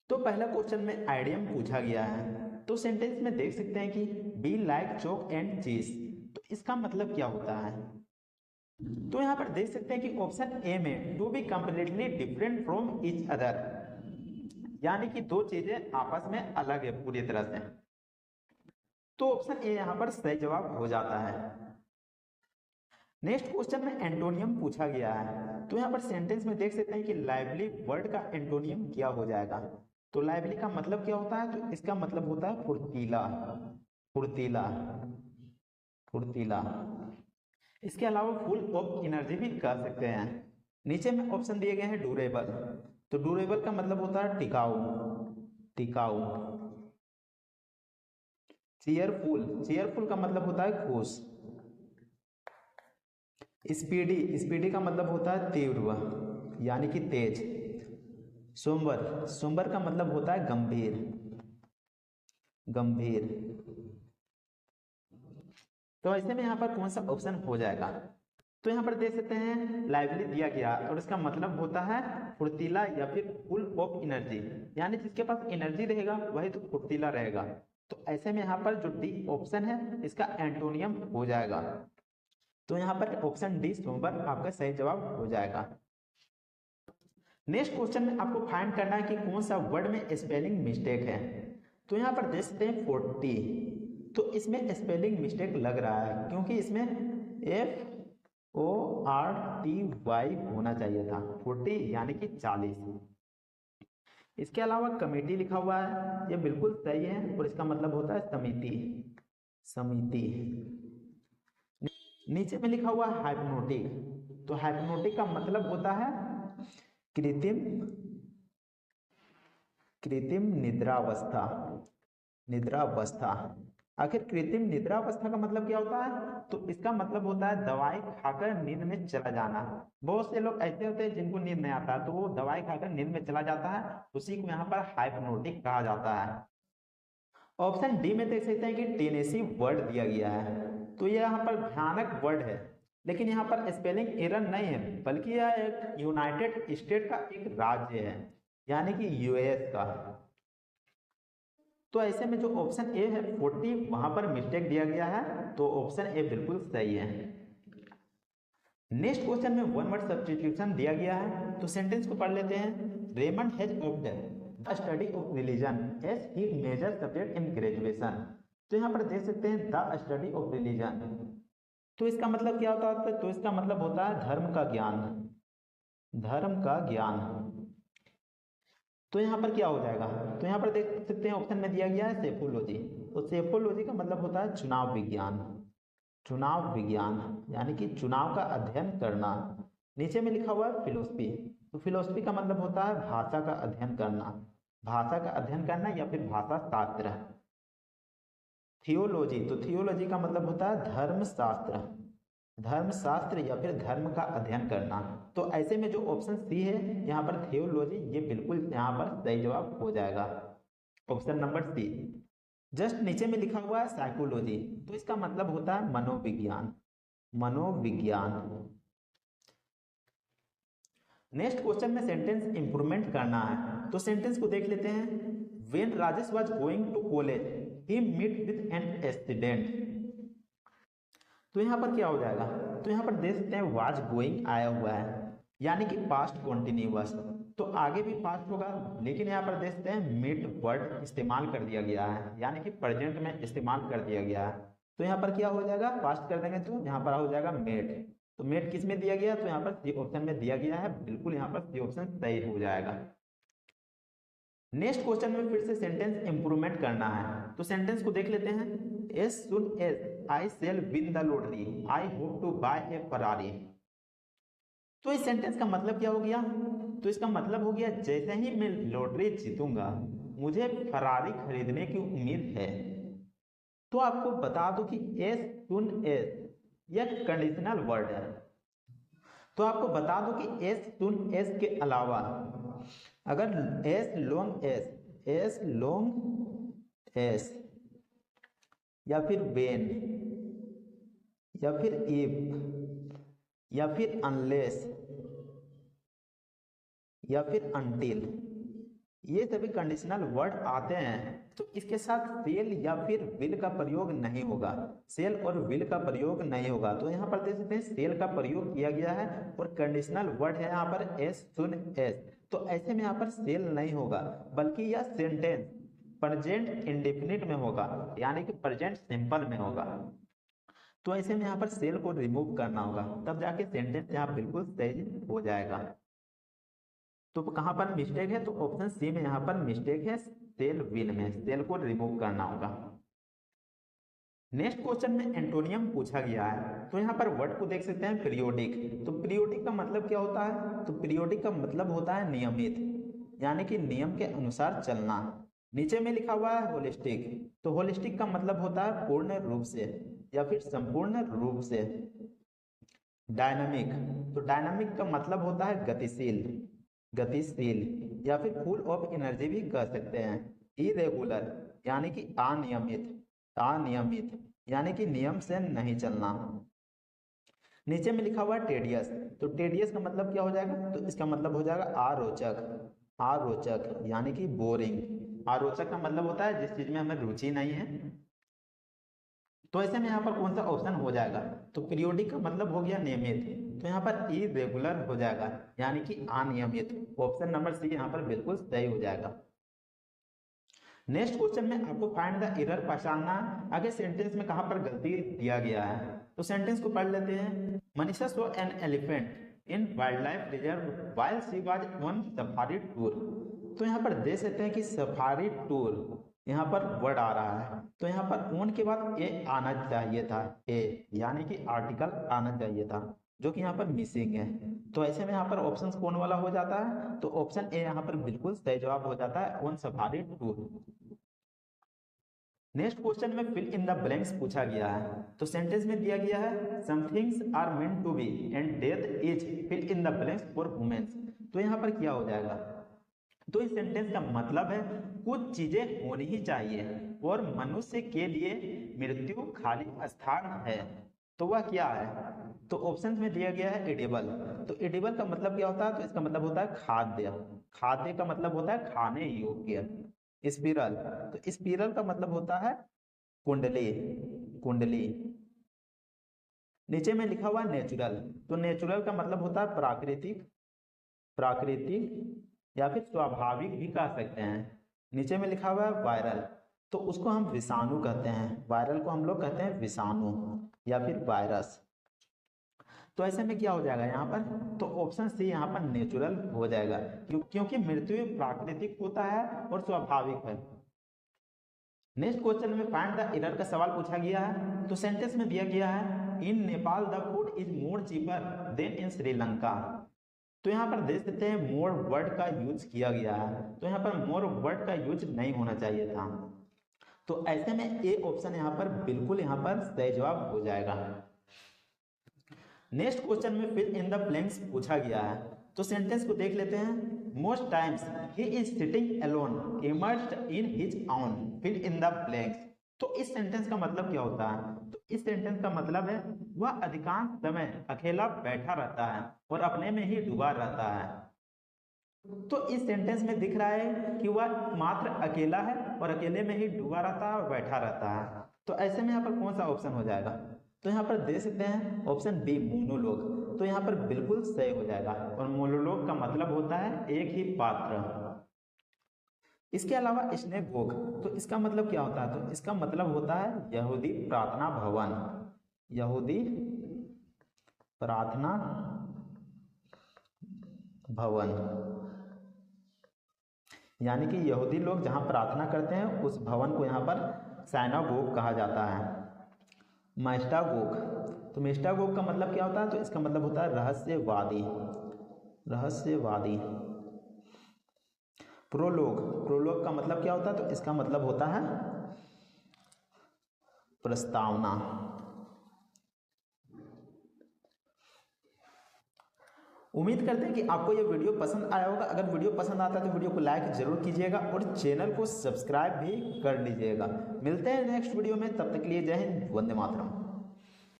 तो पहला क्वेश्चन में आइडियम पूछा गया है, तो सेंटेंस में देख सकते हैं कि बी लाइक चॉक एंड चीज, तो इसका मतलब क्या होता है। तो यहाँ पर देख सकते हैं कि ऑप्शन ए में to be completely different from each other, यानी कि दो चीजें आपस में अलग है पूरी तरह से। तो ऑप्शन ए यहाँ पर सही जवाब हो जाता है। नेक्स्ट क्वेश्चन में एंटोनियम पूछा गया है, तो यहाँ पर सेंटेंस में देख सकते हैं कि लाइवली वर्ड का एंटोनियम क्या हो जाएगा। तो लाइवली का मतलब क्या होता है, तो इसका मतलब होता है फुर्तीला, फुर्तीला, फुर्तीला। इसके अलावा फुल ऑफ एनर्जी भी कह सकते हैं। नीचे में ऑप्शन दिए गए हैं ड्यूरेबल, तो ड्यूरेबल का मतलब होता है टिकाऊ, टिकाऊ। चीयरफुल, चीयरफुल का मतलब होता है खुश। स्पीडी, स्पीडी का मतलब होता है तीव्र, यानी कि तेज। सोमवार, सोमवार का मतलब होता है गंभीर, गंभीर। तो ऐसे में यहाँ पर कौन सा ऑप्शन हो जाएगा। तो यहाँ पर देख सकते हैं लाइवली दिया गया और इसका मतलब होता है फुर्तीला या फिर फुल ऑफ एनर्जी, यानी जिसके पास एनर्जी रहेगा वही तो फुर्तीला रहेगा। तो ऐसे में यहाँ पर जो डी ऑप्शन है इसका एंटोनियम हो जाएगा। तो यहाँ पर ऑप्शन डी सोमवार आपका सही जवाब हो जाएगा। नेक्स्ट क्वेश्चन में आपको फाइंड करना है कि कौन सा वर्ड में स्पेलिंग मिस्टेक है। तो यहाँ पर देख सकते हैं 40, तो इसमें स्पेलिंग मिस्टेक लग रहा है क्योंकि इसमें FORTY होना चाहिए था, 40 यानी कि 40। इसके अलावा कमेटी लिखा हुआ है, ये बिल्कुल सही है और इसका मतलब होता है समिति, समिति। नीचे में लिखा हुआ है हाइप्नोटिक, तो हाइप्नोटिक का मतलब होता है कृत्रिम, कृत्रिम निद्रावस्था, निद्रावस्था। आखिर कृत्रिम निद्रावस्था का मतलब क्या होता है, तो इसका मतलब होता है दवाई खाकर नींद में चला जाना। बहुत से लोग ऐसे होते हैं जिनको नींद नहीं आता तो वो दवाई खाकर नींद में चला जाता है, उसी को यहाँ पर हाइप्नोटिक कहा जाता है। ऑप्शन डी में देख सकते हैं कि टेनेसी वर्ड दिया गया है, तो ये यहाँ पर भयानक वर्ड है, लेकिन यहाँ पर स्पेलिंग एरर नहीं है बल्कि यह एक यूनाइटेड स्टेट का एक राज्य है, यानी कि यूएस का। तो ऐसे में जो ऑप्शन ए है 40 वहां पर मिस्टेक दिया गया है, तो ऑप्शन ए बिल्कुल सही है। नेक्स्ट क्वेश्चन में वन वर्ड सब्स्टिट्यूशन दिया गया है, तो सेंटेंस को पढ़ लेते हैं। Raymond has opted the study of religion as he major subject in graduation. तो यहाँ पर देख सकते हैं द स्टडी ऑफ रिलीजन, तो इसका मतलब क्या होता है, तो इसका मतलब होता है धर्म का ज्ञान, धर्म का ज्ञान। तो यहाँ पर क्या हो जाएगा, तो यहाँ पर देख सकते हैं ऑप्शन में दिया गया है सेफोलॉजी, तो सेफोलॉजी का मतलब होता है चुनाव विज्ञान, चुनाव विज्ञान, यानी कि चुनाव का अध्ययन करना। नीचे में लिखा हुआ है फिलोसफी, तो फिलोसफी का मतलब होता है भाषा का अध्ययन करना, भाषा का अध्ययन करना या फिर भाषा शास्त्र। थियोलॉजी, तो थियोलॉजी का मतलब होता है धर्मशास्त्र, धर्मशास्त्र या फिर धर्म का अध्ययन करना। तो ऐसे में जो ऑप्शन सी है यहाँ पर थियोलॉजी, ये बिल्कुल यहाँ पर सही जवाब हो जाएगा, ऑप्शन नंबर सी। जस्ट नीचे में लिखा हुआ है साइकोलॉजी, तो इसका मतलब होता है मनोविज्ञान, मनोविज्ञान। नेक्स्ट क्वेश्चन में सेंटेंस इंप्रूवमेंट करना है, तो सेंटेंस को देख लेते हैं। When Rajesh was going to college he meet with an student, तो यहाँ पर क्या हो जाएगा, तो यहाँ पर देख सकते हैं वाज गोइंग आया हुआ है, यानी कि पास्ट कॉन्टिन्यूअस, तो आगे भी पास्ट होगा, लेकिन यहाँ पर देख सकते हैं मीट वर्ड इस्तेमाल कर दिया गया है, यानी कि प्रेजेंट में इस्तेमाल कर दिया गया है। तो यहाँ पर क्या हो जाएगा, पास्ट कर देंगे तो यहाँ पर हो जाएगा मेट, तो मेट किस में दिया गया, तो यहाँ पर सी ऑप्शन में दिया गया है, बिल्कुल यहाँ पर सी ऑप्शन सही हो जाएगा। नेक्स्ट क्वेश्चन में फिर से सेंटेंस इंप्रूवमेंट करना है, तो सेंटेंस को देख लेते हैं। As soon as I shall win the lottery I hope to buy a Ferrari, तो इस सेंटेंस का मतलब क्या हो गया, तो इसका मतलब हो गया जैसे ही मैं लॉटरी जीतूंगा मुझे फरारी खरीदने की उम्मीद है। तो आपको बता दूं कि एज सुन एज यह कंडीशनल वर्ड है, तो आपको बता दूं कि एज सुन एज के अलावा अगर एज लॉन्ग एज या फिर वेन या फिर इफ या फिर अनलेस या फिर अनटिल ये सभी कंडीशनल वर्ड आते हैं तो इसके साथ सेल या फिर विल का प्रयोग नहीं होगा, सेल और विल का प्रयोग नहीं होगा। तो यहाँ पर देख सकते हैं सेल का प्रयोग किया गया है और कंडीशनल वर्ड है यहाँ पर एस सुन एस, तो ऐसे में यहाँ पर सेल नहीं होगा, बल्कि यह सेंटेंस प्रेजेंट इंडेफिनिट में होगा, यानी कि प्रेजेंट सिंपल में होगा। तो ऐसे में यहाँ पर सेल को रिमूव करना होगा, तब जाके सेंटेंस यहाँ बिल्कुल सही हो जाएगा। तो कहां पर मिस्टेक है, तो ऑप्शन सी में यहाँ पर मिस्टेक है, सेल विल में सेल को रिमूव करना होगा। नेक्स्ट क्वेश्चन में एंटोनियम पूछा गया है, तो यहाँ पर वर्ड को देख सकते हैं पीरियोडिक। तो पीरियोडिक का मतलब क्या होता है, तो पीरियोडिक का मतलब होता है नियमित, यानी कि नियम के अनुसार चलना। नीचे में लिखा हुआ है होलिस्टिक, तो होलिस्टिक का मतलब होता है पूर्ण रूप से या फिर संपूर्ण रूप से। डायनामिक, तो डायनामिक का मतलब होता है गतिशील, गतिशील या फिर फुल ऑफ एनर्जी भी कह सकते हैं। इरेगुलर यानी कि अनियमित, अनियमित यानी कि नियम से नहीं चलना। नीचे में लिखा हुआ है टेडियस, तो टेडियस का मतलब क्या हो जाएगा, तो इसका मतलब हो जाएगा अरोचक, अरोचक यानी कि बोरिंग। अरोचक का मतलब होता है जिस चीज में हमें रुचि नहीं है। तो ऐसे में यहाँ पर कौन सा ऑप्शन हो जाएगा, तो पीरियोडिक का मतलब हो गया नियमित, तो यहाँ पर इरेगुलर हो जाएगा यानी कि अनियमित। ऑप्शन नंबर सी यहाँ पर बिल्कुल सही हो जाएगा। नेक्स्ट क्वेश्चन में आपको फाइंड द एरर पहचानना, आगे सेंटेंस में कहां पर गलती दिया गया है। तो सेंटेंस को पढ़ लेते हैं। Manisha saw an elephant in wild life reserve while she was on safari tour. तो यहाँ पर देख सकते हैं कि सफारी टूर यहाँ पर वर्ड आ रहा है, तो यहाँ पर ऑन के बाद ए आना चाहिए था, ए यानी कि आर्टिकल आना चाहिए था, जो कि यहाँ पर मिसिंग है। तो ऐसे में यहाँ पर ऑप्शन कौन वाला हो जाता है, तो ऑप्शन ए यहाँ पर बिल्कुल सही जवाब हो जाता है, on safari tour. Next question में फिल इन द ब्लैंक्स पूछा गया है, तो सेंटेंस में दिया गया है some things are meant to be and death is fill in the blanks for womens. तो यहाँ पर क्या हो जाएगा, तो इस सेंटेंस का मतलब है कुछ चीजें होनी ही चाहिए और मनुष्य के लिए मृत्यु खाली स्थान है, तो वह क्या है, तो ऑप्शन में दिया गया है एडिबल। तो एडिबल का मतलब क्या होता है, तो इसका मतलब होता है खाद्य, खाद्य का मतलब होता है खाने योग्य। स्पिरल, तो स्पिरल का मतलब होता है कुंडली, कुंडली। नीचे में लिखा हुआ नेचुरल, तो नेचुरल का मतलब होता है प्राकृतिक, प्राकृतिक या फिर स्वाभाविक भी कह सकते हैं। नीचे में लिखा हुआ है वायरल, तो उसको हम विषाणु कहते हैं, वायरल को हम लोग कहते हैं विषाणु या फिर वायरस। तो ऐसे में क्या हो जाएगा यहाँ पर, तो ऑप्शन सी यहाँ पर नेचुरल हो जाएगा, क्योंकि मृत्यु प्राकृतिक होता है और स्वाभाविक है। नेक्स्ट क्वेश्चन में फाइंड द एरर का सवाल पूछा गया है, तो सेंटेंस में दिया गया है इन Nepal the food is more cheaper then in Sri Lanka. तो यहाँ पर देख सकते हैं मोर वर्ड का यूज किया गया है, तो यहाँ पर मोर वर्ड का यूज नहीं होना चाहिए था। तो ऐसे में ए ऑप्शन यहाँ पर बिल्कुल यहाँ पर सही जवाब हो जाएगा। नेक्स्ट क्वेश्चन में फिल इन द ब्लैंक्स पूछा गया है, तो सेंटेंस को देख लेते हैं। Most times he is sitting alone immersed in his own fill in the blanks. तो इस सेंटेंस का मतलब क्या होता है, तो इस सेंटेंस का मतलब है वह अधिकांश समय अकेला बैठा रहता है और अपने में ही डूबा रहता है। तो इस सेंटेंस में दिख रहा है कि वह मात्र अकेला है और अकेले में ही डूबा रहता है और बैठा रहता है। तो ऐसे में यहाँ पर कौन सा ऑप्शन हो जाएगा, तो यहाँ पर देख सकते हैं ऑप्शन बी मोनोलॉग, तो यहाँ पर बिल्कुल सही हो जाएगा। और मोनोलॉग का मतलब होता है एक ही पात्र। इसके अलावा सिनेगोग, तो इसका मतलब क्या होता है, तो इसका मतलब होता है यहूदी प्रार्थना भवन, यहूदी प्रार्थना भवन, यानी कि यहूदी लोग जहां प्रार्थना करते हैं उस भवन को यहाँ पर सिनेगोग कहा जाता है। माइस्टागोग, तो माइस्टागोग का मतलब क्या होता है, तो इसका मतलब होता है रहस्यवादी, रहस्यवादी। प्रोलोग, प्रोलोग का मतलब क्या होता है, तो इसका मतलब होता है प्रस्तावना। उम्मीद करते हैं कि आपको ये वीडियो पसंद आया होगा। अगर वीडियो पसंद आता है तो वीडियो को लाइक जरूर कीजिएगा और चैनल को सब्सक्राइब भी कर लीजिएगा। मिलते हैं नेक्स्ट वीडियो में, तब तक के लिए जय हिंद, वंदे मातरम।